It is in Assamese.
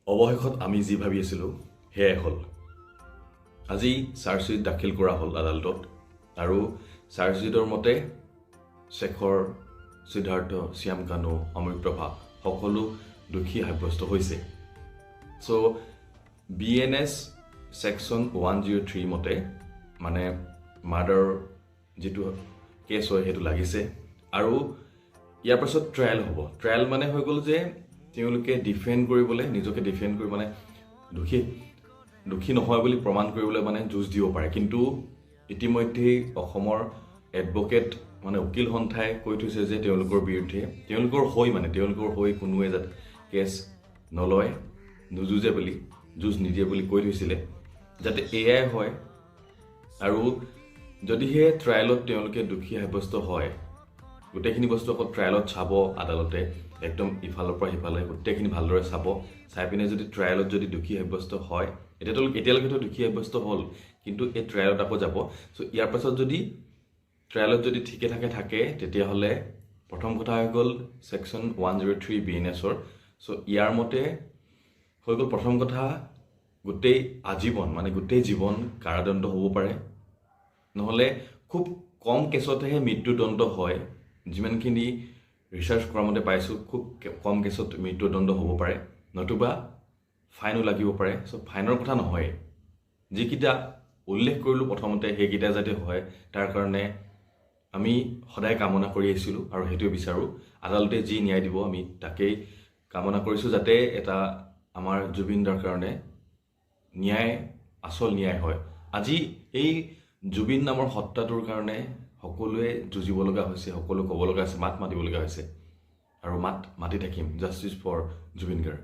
অৱশেষত আমি যি ভাবি আছিলোঁ সেয়াই হ'ল। আজি চাৰ্জশ্বীট দাখিল কৰা হ'ল আদালতত আৰু চাৰ্জশ্বীটৰ মতে শেখৰ, সিদ্ধাৰ্থ, শ্যাম কানু, অমৃতপ্ৰভা সকলো দোষী সাব্যস্ত হৈছে। চ' BNS ছেকশ্যন 103 মতে মানে মাৰ্ডাৰৰ যিটো কেছ হয় সেইটো লাগিছে আৰু ইয়াৰ পাছত ট্ৰায়েল হ'ব। ট্ৰায়েল মানে হৈ গ'ল যে তেওঁলোকে ডিফেণ্ড কৰিবলৈ নিজকে ডিফেণ্ড কৰি মানে দোষী নহয় বুলি প্ৰমাণ কৰিবলৈ মানে যুঁজ দিব পাৰে। কিন্তু ইতিমধ্যেই অসমৰ এডভকেট মানে উকিল সন্থাই কৈ থৈছে যে তেওঁলোকৰ বিৰুদ্ধে তেওঁলোকৰ হৈ কোনোৱে যাতে কেছ নলয়, নুযুঁজে বুলি, যুঁজ নিদিয়ে বুলি কৈ থৈছিলে, যাতে এয়াই হয়। আৰু যদিহে ট্ৰায়েলত তেওঁলোকে দোষী সাব্যস্ত হয়, গোটেইখিনি বস্তু আকৌ ট্ৰায়েলত চাব আদালতে, একদম ইফালৰ পৰা সিফালে গোটেইখিনি ভালদৰে চাব, চাই পিনে যদি ট্ৰায়েলত যদি দোষী সাব্যস্ত হয়, এতিয়ালৈকেতো দোষী সাব্যস্ত হ'ল, কিন্তু এই ট্ৰায়েলত আকৌ যাব। চ' ইয়াৰ পাছত যদি ট্ৰায়েলত যদি ঠিকে থাকে তেতিয়াহ'লে প্ৰথম কথা হৈ গ'ল ছেকশ্যন 103 BNSৰ। চ' ইয়াৰ মতে হৈ গ'ল প্ৰথম কথা গোটেই আজীৱন মানে গোটেই জীৱন কাৰাদণ্ড হ'ব পাৰে, নহ'লে খুব কম কেছতহে মৃত্যুদণ্ড হয়। যিমানখিনি ৰিচাৰ্চ কৰা মতে পাইছোঁ খুব কম কেছত মৃত্যুদণ্ড হ'ব পাৰে, নতুবা ফাইনো লাগিব পাৰে। চ' ফাইনৰ কথা নহয়, যিকেইটা উল্লেখ কৰিলোঁ প্ৰথমতে সেইকেইটা যাতে হয় তাৰ কাৰণে আমি সদায় কামনা কৰি আহিছিলোঁ আৰু সেইটোৱে বিচাৰোঁ। আদালতে যি ন্যায় দিব আমি তাকেই কামনা কৰিছোঁ, যাতে এটা আমাৰ জুবিনদাৰ কাৰণে আচল ন্যায় হয়। আজি এই জুবিন নামৰ সত্তাটোৰ কাৰণে সকলোৱে যুঁজিব লগা হৈছে, সকলো ক'ব লগা হৈছে, মাত মাতিব লগা হৈছে আৰু মাত মাতি থাকিম। Justice for Zubeen Garg.